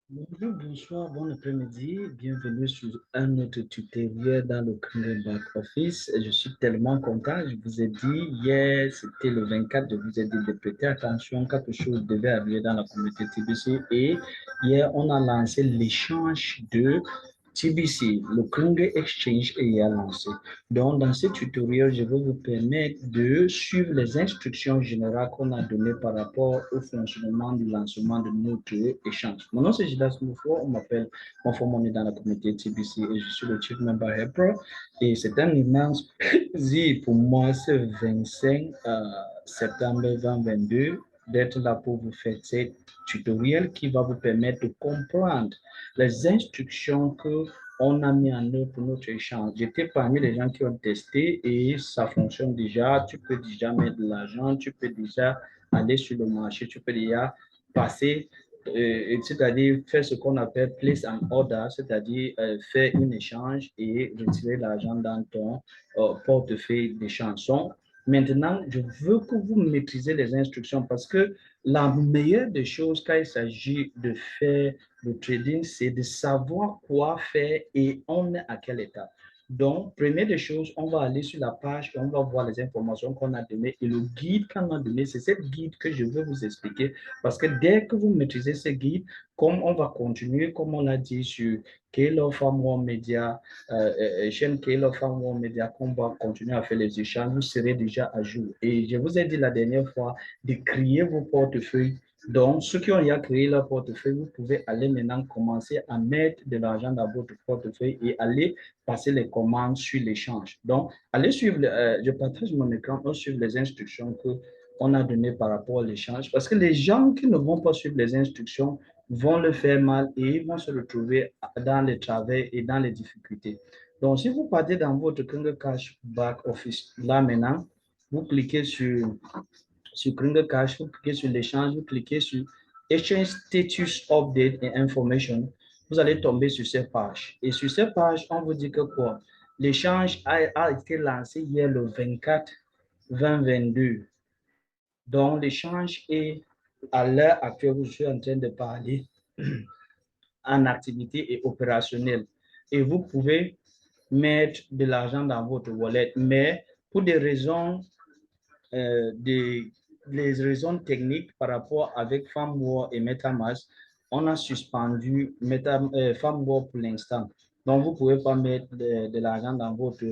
Bonjour, bonsoir, bon après-midi. Bienvenue sur un autre tutoriel dans le Kingdom Back Office. Je suis tellement content. Je vous ai dit hier, c'était le 24, je vous ai dit de prêter attention. Quelque chose devait arriver dans la communauté TBC. Et hier, on a lancé l'échange de TBC. Le Kingdom Exchange est lancé. Donc, dans ce tutoriel, je vais vous permettre de suivre les instructions générales qu'on a données par rapport au fonctionnement du lancement de notre échange. Mon nom, c'est Gidas Moufo. On m'appelle on est dans la communauté TBC et je suis le Chief Member Helper. Et c'est un immense plaisir pour moi, ce 25 septembre 2022, d'être là pour vous faire ce tutoriel qui va vous permettre de comprendre les instructions que on a mis en œuvre pour notre échange. J'étais parmi les gens qui ont testé et ça fonctionne déjà. Tu peux déjà mettre de l'argent, tu peux déjà aller sur le marché, tu peux déjà passer, c'est-à-dire faire ce qu'on appelle place en order, c'est-à-dire faire un échange et retirer l'argent dans ton portefeuille d'échange. Maintenant, je veux que vous maîtrisez les instructions parce que la meilleure des choses quand il s'agit de faire le trading, c'est de savoir quoi faire et on est à quel état. Donc, première des choses, on va aller sur la page et on va voir les informations qu'on a données et le guide qu'on a donné, c'est cette guide que je veux vous expliquer parce que dès que vous maîtrisez ce guide, comme on va continuer, comme on a dit sur Kelo Farm One Media, chaîne Kelo Farm One Media, qu'on va continuer à faire les échanges, vous serez déjà à jour. Et je vous ai dit la dernière fois de créer vos portefeuilles. Donc, ceux qui ont déjà créé leur portefeuille, vous pouvez aller maintenant commencer à mettre de l'argent dans votre portefeuille et aller passer les commandes sur l'échange. Donc, allez suivre, je partage mon écran, on suivre les instructions que on a données par rapport à l'échange. Parce que les gens qui ne vont pas suivre les instructions vont le faire mal et ils vont se retrouver dans les travers et dans les difficultés. Donc, si vous partez dans votre Kringle Cash Back Office, là maintenant, vous cliquez sur Kringle Cash, vous cliquez sur l'échange, vous cliquez sur Exchange Status Update et Information. Vous allez tomber sur cette page. Et sur cette page, on vous dit que quoi? L'échange a été lancé hier le 24 2022. Donc, l'échange est à l'heure actuelle où je suis en train de parler en activité et opérationnelle. Et vous pouvez mettre de l'argent dans votre wallet, mais pour des raisons les raisons techniques par rapport avec FarmWar et MetaMask, on a suspendu FarmWar pour l'instant. Donc, vous ne pouvez pas mettre de l'argent dans votre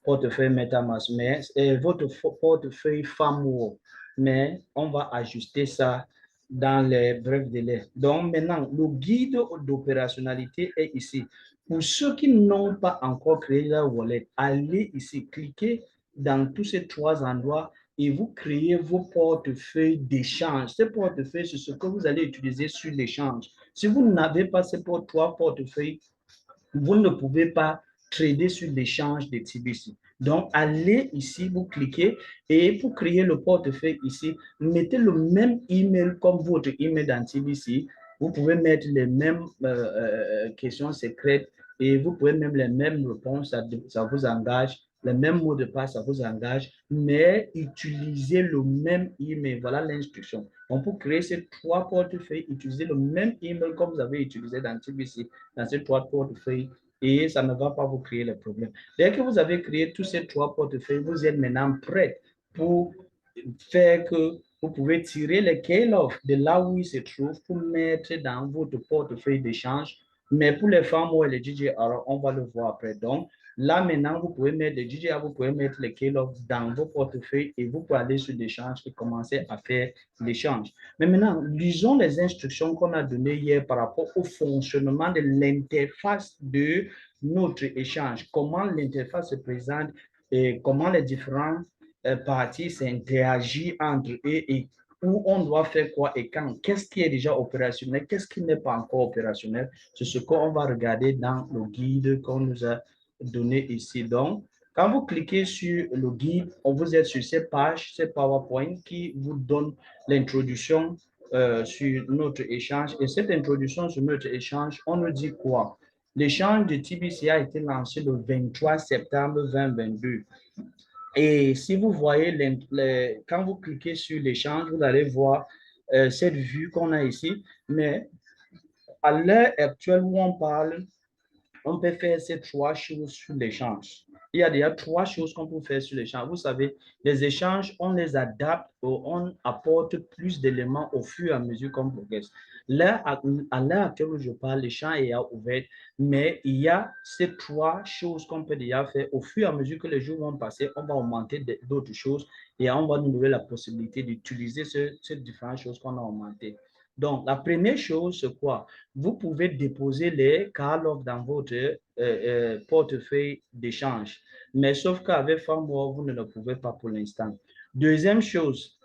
portefeuille MetaMask, mais votre portefeuille FarmWar. Mais on va ajuster ça dans les brefs délais. Donc, maintenant, le guide d'opérationnalité est ici. Pour ceux qui n'ont pas encore créé leur wallet, allez ici, cliquez dans tous ces trois endroits et vous créez vos portefeuilles d'échange. Ces portefeuilles, c'est ce que vous allez utiliser sur l'échange. Si vous n'avez pas ces trois portefeuilles, vous ne pouvez pas trader sur l'échange de TBC. Donc, allez ici, vous cliquez et pour créer le portefeuille ici, mettez le même email comme votre email dans TBC. Vous pouvez mettre les mêmes questions secrètes et vous pouvez même les mêmes réponses, ça vous engage. Les mêmes mots de passe, ça vous engage, mais utilisez le même email. Voilà l'instruction. Donc, pour créer ces trois portefeuilles, utilisez le même email comme vous avez utilisé dans TBC, dans ces trois portefeuilles, et ça ne va pas vous créer les problèmes. Dès que vous avez créé tous ces trois portefeuilles, vous êtes maintenant prêt pour faire que vous pouvez tirer les call-off de là où il se trouve pour mettre dans votre portefeuille d'échange. Mais pour les femmes ou les DJR, on va le voir après. Donc, là, maintenant, vous pouvez mettre les DJR, vous pouvez mettre les call-off dans vos portefeuilles et vous pouvez aller sur l'échange et commencer à faire l'échange. Mais maintenant, lisons les instructions qu'on a données hier par rapport au fonctionnement de l'interface de notre échange. Comment l'interface se présente et comment les différentes parties s'interagissent entre eux et où on doit faire quoi et quand. Qu'est-ce qui est déjà opérationnel, qu'est-ce qui n'est pas encore opérationnel. C'est ce qu'on va regarder dans le guide qu'on nous a donné ici. Donc, quand vous cliquez sur le guide, on vous êtes sur cette page, cette PowerPoint qui vous donne l'introduction sur notre échange. Et cette introduction sur notre échange, on nous dit quoi? L'échange de TBC a été lancé le 23 septembre 2022. Et si vous voyez, quand vous cliquez sur l'échange, vous allez voir cette vue qu'on a ici. Mais à l'heure actuelle où on parle, on peut faire ces trois choses sur l'échange. Il y a déjà trois choses qu'on peut faire sur l'échange. Vous savez, les échanges, on les adapte ou on apporte plus d'éléments au fur et à mesure qu'on progresse. Là, à l'heure actuelle où je parle, l'échange est ouvert, mais il y a ces trois choses qu'on peut déjà faire. Au fur et à mesure que les jours vont passer, on va augmenter d'autres choses et on va nous donner la possibilité d'utiliser ces différentes choses qu'on a augmentées. Donc, la première chose, c'est quoi? Vous pouvez déposer les call-offs dans votre portefeuille d'échange. Mais sauf qu'avec Farmware, vous ne le pouvez pas pour l'instant. Deuxième chose,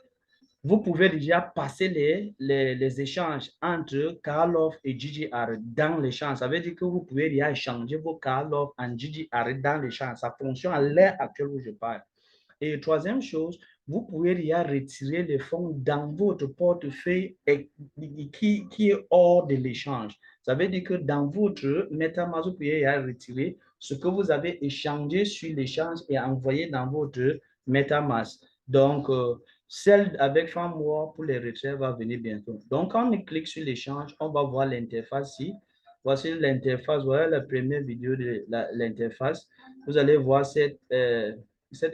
vous pouvez déjà passer les échanges entre call-off et GGR dans l'échange. Ça veut dire que vous pouvez déjà échanger vos call-off en GGR dans l'échange. Ça fonctionne à l'heure actuelle où je parle. Et troisième chose, vous pouvez déjà retirer les fonds dans votre portefeuille qui est hors de l'échange. Ça veut dire que dans votre MetaMask, vous pouvez déjà retirer ce que vous avez échangé sur l'échange et envoyer dans votre MetaMask. Donc, celle avec Farmware pour les retraits va venir bientôt. Donc, quand on clique sur l'échange, on va voir l'interface ici. Voici l'interface, voilà la première vidéo de l'interface. Vous allez voir cette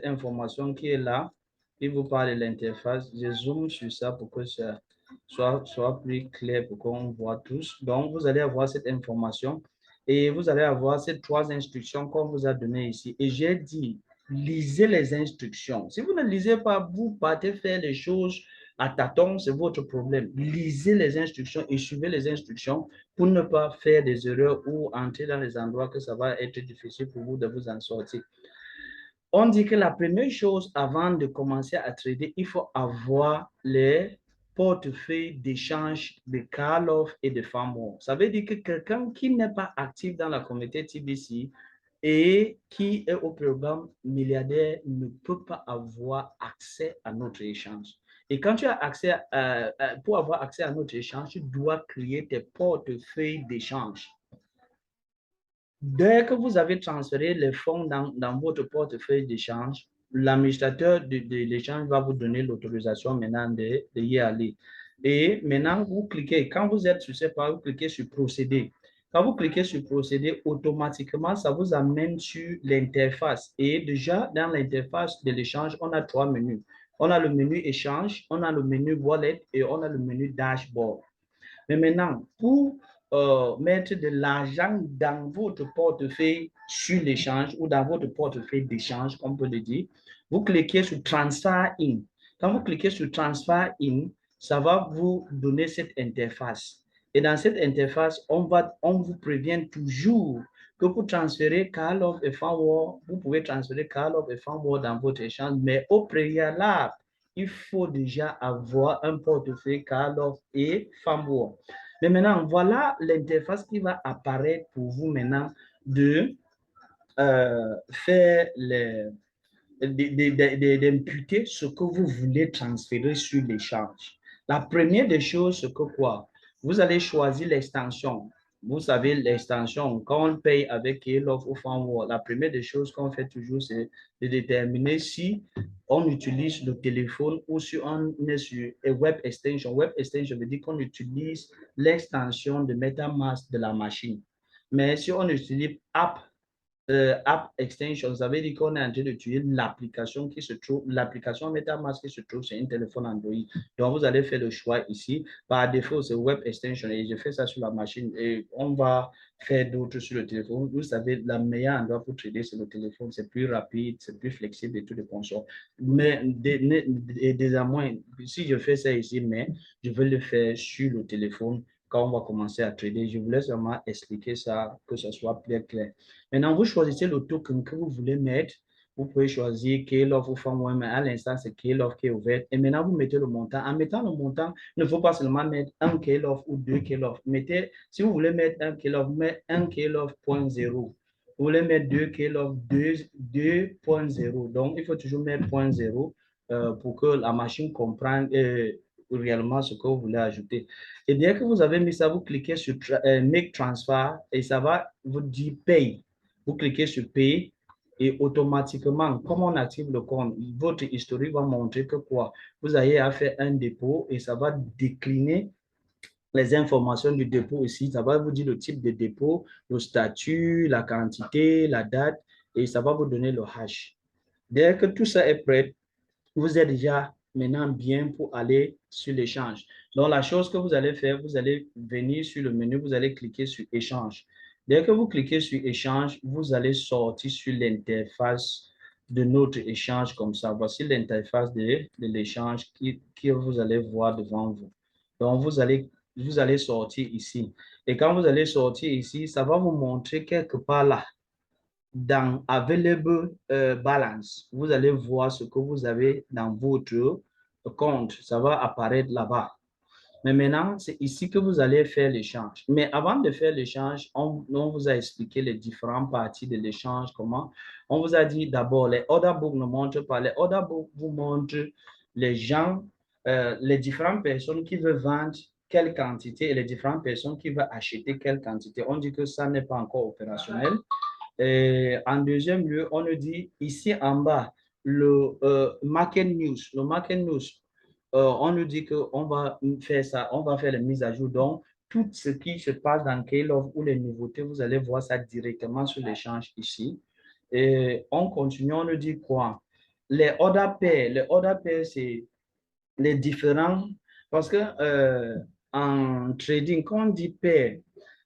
information qui est là, qui vous parle de l'interface. Je zoome sur ça pour que ça soit plus clair pour qu'on voit tous. Donc, vous allez avoir cette information et vous allez avoir ces trois instructions qu'on vous a données ici. Et j'ai dit, lisez les instructions. Si vous ne lisez pas, vous partez faire les choses à tâtons, c'est votre problème. Lisez les instructions et suivez les instructions pour ne pas faire des erreurs ou entrer dans les endroits que ça va être difficile pour vous de vous en sortir. On dit que la première chose avant de commencer à trader, il faut avoir les portefeuilles d'échange de call-off et de Farmware. Ça veut dire que quelqu'un qui n'est pas actif dans la communauté TBC et qui est au programme milliardaire ne peut pas avoir accès à notre échange. Et quand tu as accès, pour avoir accès à notre échange, tu dois créer tes portefeuilles d'échange. Dès que vous avez transféré les fonds dans votre portefeuille d'échange, l'administrateur de l'échange va vous donner l'autorisation maintenant de y aller. Et maintenant, vous cliquez, quand vous êtes sur cette page, vous cliquez sur procéder. Quand vous cliquez sur procéder, automatiquement, ça vous amène sur l'interface. Et déjà, dans l'interface de l'échange, on a trois menus. On a le menu échange, on a le menu wallet et on a le menu dashboard. Mais maintenant, pour mettre de l'argent dans votre portefeuille sur l'échange ou dans votre portefeuille d'échange, comme on peut le dire, vous cliquez sur Transfer In. Quand vous cliquez sur Transfer In, ça va vous donner cette interface. Et dans cette interface, on vous prévient toujours que pour transférer call-off et Farmware, vous pouvez transférer call-off et Farmware dans votre échange, mais au préalable, il faut déjà avoir un portefeuille call-off et Farmware. Mais maintenant, voilà l'interface qui va apparaître pour vous maintenant de faire d'imputer ce que vous voulez transférer sur l'échange. La première des choses, c'est que quoi? Vous allez choisir l'extension. Vous savez, l'extension, quand on paye avec Keylove ou Farmware, la première des choses qu'on fait toujours, c'est de déterminer si on utilise le téléphone ou si on est sur un web extension. Web extension veut dire qu'on utilise l'extension de MetaMask de la machine. Mais si on utilise app extension, ça veut dire qu'on est en train d'utiliser l'application qui se trouve, l'application MetaMask qui se trouve sur un téléphone Android. Donc, vous allez faire le choix ici. Par défaut, c'est Web Extension et je fais ça sur la machine et on va faire d'autres sur le téléphone. Vous savez, la meilleure endroit pour trader, c'est le téléphone. C'est plus rapide, c'est plus flexible et tout de consort. Mais désormais, si je fais ça ici, mais je veux le faire sur le téléphone quand on va commencer à trader. Je voulais seulement expliquer ça, que ce soit plus clair. Maintenant, vous choisissez le token que vous voulez mettre. Vous pouvez choisir Keylove ou Farmware, mais à l'instant, c'est Keylove qui est ouvert. Et maintenant, vous mettez le montant. En mettant le montant, il ne faut pas seulement mettre un Keylove ou deux Keylove. Mettez, si vous voulez mettre un Keylove, mettez un Keylove 0.0. Vous voulez mettre deux Keylove 2.0. Donc, il faut toujours mettre 0.0 pour que la machine comprenne réellement ce que vous voulez ajouter. Et dès que vous avez mis ça, vous cliquez sur Make Transfer et ça va vous dire Pay. Vous cliquez sur Pay et automatiquement, comme on active le compte, votre historique va montrer que quoi? Vous avez à faire un dépôt et ça va décliner les informations du dépôt ici. Ça va vous dire le type de dépôt, le statut, la quantité, la date, et ça va vous donner le hash. Dès que tout ça est prêt, vous êtes déjà maintenant bien pour aller sur l'échange. Donc, la chose que vous allez faire, vous allez venir sur le menu, vous allez cliquer sur échange. Dès que vous cliquez sur échange, vous allez sortir sur l'interface de notre échange comme ça. Voici l'interface de l'échange que vous allez voir devant vous. Donc, vous allez sortir ici. Et quand vous allez sortir ici, ça va vous montrer quelque part là dans Available Balance, vous allez voir ce que vous avez dans votre compte. Ça va apparaître là-bas. Mais maintenant, c'est ici que vous allez faire l'échange. Mais avant de faire l'échange, on vous a expliqué les différentes parties de l'échange, comment. On vous a dit d'abord, les order books ne montrent pas. Les order books vous montrent les gens, les différentes personnes qui veulent vendre quelle quantité et les différentes personnes qui veulent acheter quelle quantité. On dit que ça n'est pas encore opérationnel. Et en deuxième lieu, on nous dit ici en bas, le Market News. Le Market News, on nous dit qu'on va faire ça, on va faire les mises à jour. Donc, tout ce qui se passe dans Keylove ou les nouveautés, vous allez voir ça directement sur l'échange ici. Et on continue, on nous dit quoi? Les order pairs, c'est les différents, parce que en trading, quand on dit pair,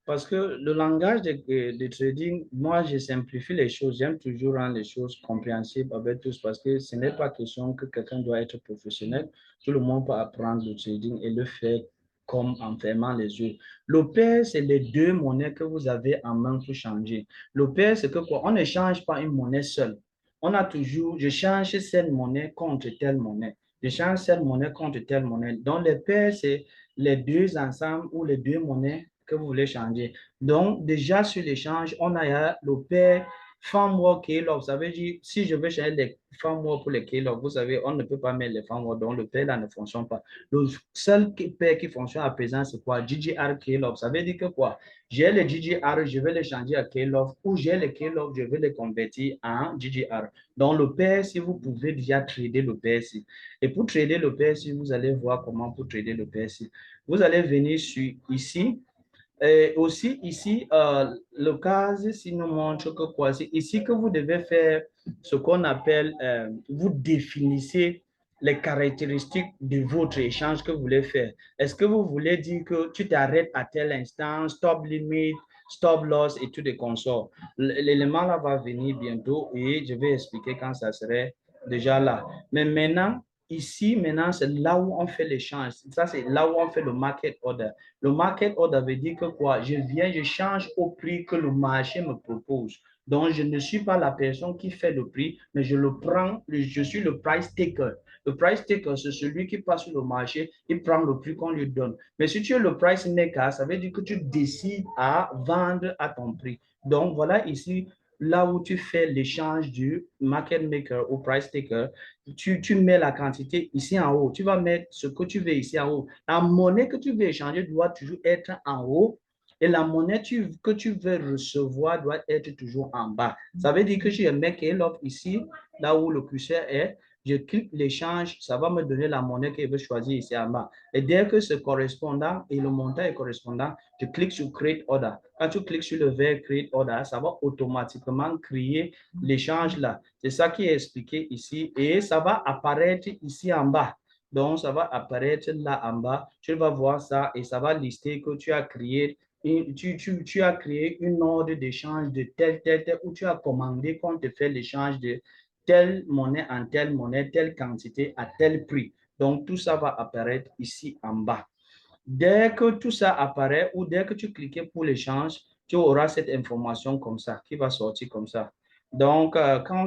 parce que le langage de trading, moi, je simplifie les choses. J'aime toujours rendre les choses compréhensibles avec tous parce que ce n'est pas question que quelqu'un doit être professionnel. Tout le monde peut apprendre le trading et le faire comme en fermant les yeux. Le pair, c'est les deux monnaies que vous avez en main pour changer. Le pair, c'est que quoi? On ne change pas une monnaie seule. On a toujours, je change cette monnaie contre telle monnaie. Je change cette monnaie contre telle monnaie. Donc, les paires, c'est les deux ensemble ou les deux monnaies que vous voulez changer. Donc, déjà sur l'échange, on a le pair Farmwork Keylove. Ça veut dire, si je veux changer les Farmwork pour les Keylove, vous savez, on ne peut pas mettre les Farmwork, donc le pair là ne fonctionne pas. Le seul pair qui fonctionne à présent, c'est quoi? GGR Keylove. Ça veut dire que quoi? J'ai les GGR, je vais les changer à Keylove, ou j'ai les Keylove, je vais les convertir en GGR. Donc, le pair, si vous pouvez déjà trader le pair, et pour trader le PSI, vous allez voir comment pour trader le PSI. Vous allez venir sur ici. Et aussi ici, le cas ici nous montre que quoi, c'est ici que vous devez faire ce qu'on appelle, vous définissez les caractéristiques de votre échange que vous voulez faire. Est-ce que vous voulez dire que tu t'arrêtes à tel instant, stop limit, stop loss et tout des consorts? L'élément là va venir bientôt et je vais expliquer quand ça serait déjà là. Mais maintenant, ici, maintenant, c'est là où on fait l'échange. Ça, c'est là où on fait le market order. Le market order veut dire que quoi? Je viens, je change au prix que le marché me propose. Donc, je ne suis pas la personne qui fait le prix, mais je le prends, je suis le price taker. Le price taker, c'est celui qui passe sur le marché, il prend le prix qu'on lui donne. Mais si tu es le price maker, ça veut dire que tu décides à vendre à ton prix. Donc, voilà ici, là où tu fais l'échange du market maker au price taker, tu mets la quantité ici en haut. Tu vas mettre ce que tu veux ici en haut. La monnaie que tu veux échanger doit toujours être en haut et la monnaie que tu veux recevoir doit être toujours en bas. Ça veut dire que je mets l'offre ici, là où le curseur est, je clique l'échange, ça va me donner la monnaie que je veux choisir ici en bas. Et dès que c'est correspondant et le montant est correspondant, je clique sur Create Order. Quand tu cliques sur le vert Create Order, ça va automatiquement créer l'échange là. C'est ça qui est expliqué ici et ça va apparaître ici en bas. Donc, ça va apparaître là en bas. Tu vas voir ça et ça va lister que tu as créé tu as créé une ordre d'échange de tel, ou tu as commandé qu'on te fait l'échange de telle monnaie, telle quantité à tel prix. Donc, tout ça va apparaître ici en bas. Dès que tout ça apparaît ou dès que tu cliques pour l'échange, tu auras cette information comme ça, qui va sortir comme ça. Donc, quand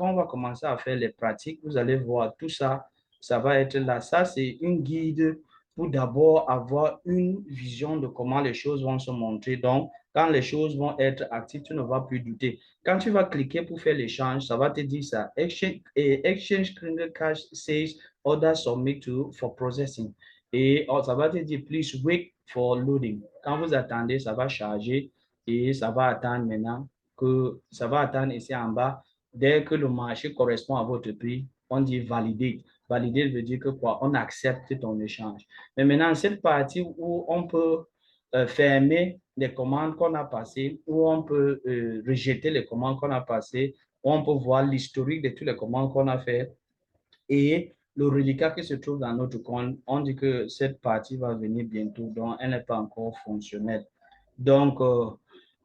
on va commencer à faire les pratiques, vous allez voir tout ça, ça va être là. Ça, c'est une guide pour d'abord avoir une vision de comment les choses vont se montrer. Donc, quand les choses vont être actives, tu ne vas plus douter. Quand tu vas cliquer pour faire l'échange, ça va te dire ça. Exchange Cash says order submit to for processing. Et ça va te dire, please wait for loading. Quand vous attendez, ça va charger et ça va attendre maintenant que ça va attendre ici en bas. Dès que le marché correspond à votre prix, on dit valider. Valider veut dire que quoi? On accepte ton échange. Mais maintenant, cette partie où on peut fermer les commandes qu'on a passées, où on peut rejeter les commandes qu'on a passées, où on peut voir l'historique de toutes les commandes qu'on a fait et le reliquat qui se trouve dans notre compte, on dit que cette partie va venir bientôt, donc elle n'est pas encore fonctionnelle. Donc,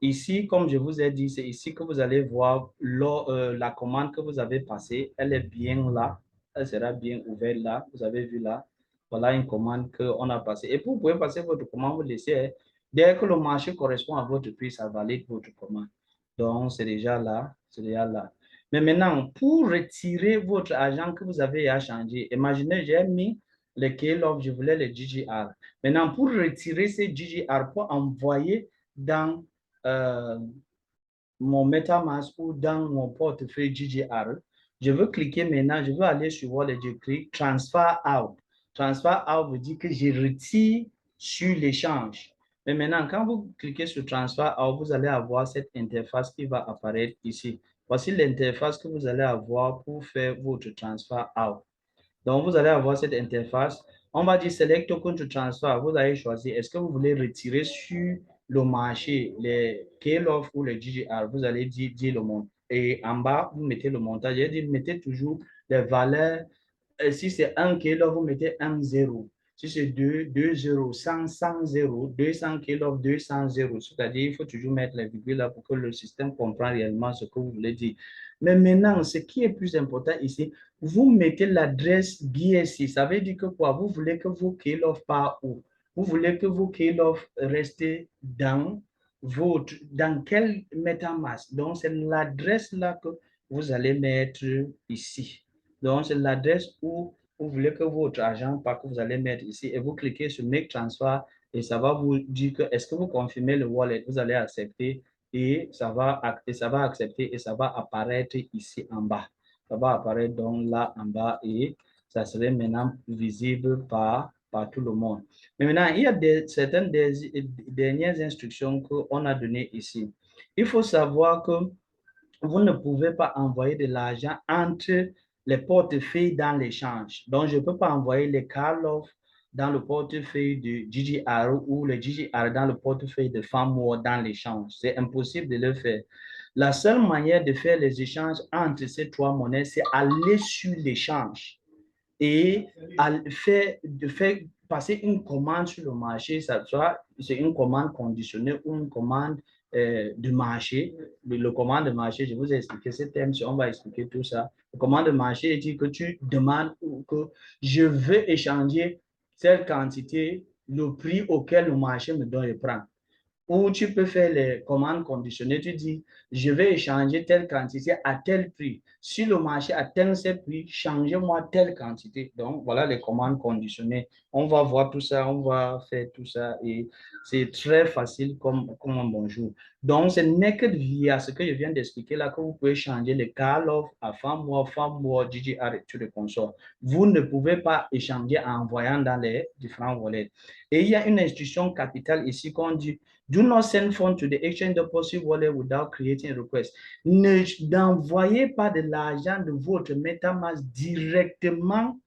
ici, comme je vous ai dit, c'est ici que vous allez voir la commande que vous avez passée. Elle est bien là. Elle sera bien ouverte là. Vous avez vu là. Voilà une commande qu'on a passée. Et vous pouvez passer votre commande, vous laissez. Dès que le marché correspond à votre prix, ça valide votre commande. Donc, c'est déjà là. C'est déjà là. Mais maintenant, pour retirer votre argent que vous avez à changer, imaginez, j'ai mis le KLOF, je voulais le GGR. Maintenant, pour retirer ces GGR, pour envoyer dans mon MetaMask ou dans mon portefeuille GGR, je veux cliquer maintenant, je veux aller sur Wallet, je clique Transfer Out. Transfer Out veut dire que je retire sur l'échange. Mais maintenant, quand vous cliquez sur Transfer Out, vous allez avoir cette interface qui va apparaître ici. Voici l'interface que vous allez avoir pour faire votre transfer out. Donc, vous allez avoir cette interface. On va dire Select Token to Transfer. Vous allez choisir est-ce que vous voulez retirer sur le marché les KLOF ou les GGR. Vous allez dire le montant. Et en bas, vous mettez le montant. J'ai dit, mettez toujours les valeurs. Si c'est 1 kilo, vous mettez 1 0. Si c'est 2, 2 0, 100, 100 0, 200 kilo, 200 0. C'est-à-dire, il faut toujours mettre les virgules là pour que le système comprenne réellement ce que vous voulez dire. Mais maintenant, ce qui est plus important ici, vous mettez l'adresse BSC. Ça veut dire que quoi? Vous voulez que vos kilos partent où? Vous voulez que vos kilos restent dans quel MetaMask? Donc, c'est l'adresse là que vous allez mettre ici. Donc, c'est l'adresse où vous voulez que votre argent part, que vous allez mettre ici. Et vous cliquez sur Make Transfer et ça va vous dire que est-ce que vous confirmez le wallet? Vous allez accepter et ça va accepter et ça va apparaître ici en bas. Ça va apparaître donc là en bas et ça serait maintenant visible par tout le monde. Mais maintenant, il y a certaines dernières instructions qu'on a données ici. Il faut savoir que vous ne pouvez pas envoyer de l'argent entre les portefeuilles dans l'échange. Donc, je ne peux pas envoyer les Karlov dans le portefeuille de GGR ou le GGR dans le portefeuille de Famwar dans l'échange. C'est impossible de le faire. La seule manière de faire les échanges entre ces trois monnaies, c'est aller sur l'échange et de faire passer une commande sur le marché, soit c'est une commande conditionnée ou une commande de marché. Le commande de marché, je vous ai expliqué ce thème, on va expliquer tout ça. Le commande de marché dit que tu demandes que je veux échanger telle quantité, le prix auquel le marché me donne le prend. Ou tu peux faire les commandes conditionnées. Tu dis, je vais échanger telle quantité à tel prix. Si le marché atteint ce prix, changez-moi telle quantité. Donc, voilà les commandes conditionnées. On va voir tout ça, on va faire tout ça et c'est très facile comme un bonjour. Donc, ce n'est que via ce que je viens d'expliquer là que vous pouvez changer les call-off à femme-moi, GGR et tout le consort. Vous ne pouvez pas échanger en envoyant dans les différents wallets. Et il y a une instruction capitale ici qu'on dit Do not send funds to the exchange deposit wallet without creating a request. N'envoyez pas de l'argent de votre MetaMask directement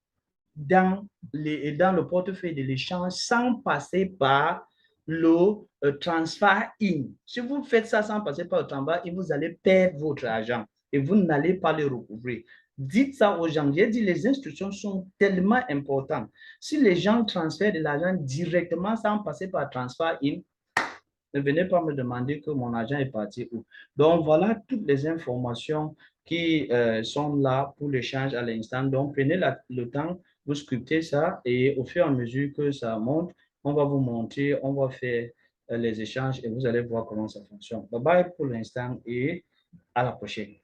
dans le portefeuille de l'échange sans passer par le transfert in. Si vous faites ça sans passer par le transfert in, vous allez perdre votre argent et vous n'allez pas le recouvrir. Dites ça aux gens. J'ai dit, les instructions sont tellement importantes. Si les gens transfèrent de l'argent directement sans passer par transfert in, ne venez pas me demander que mon argent est parti où. Donc, voilà toutes les informations qui sont là pour l'échange à l'instant. Donc, prenez le temps, vous sculptez ça et au fur et à mesure que ça monte, on va vous montrer, on va faire les échanges et vous allez voir comment ça fonctionne. Bye bye pour l'instant et à la prochaine.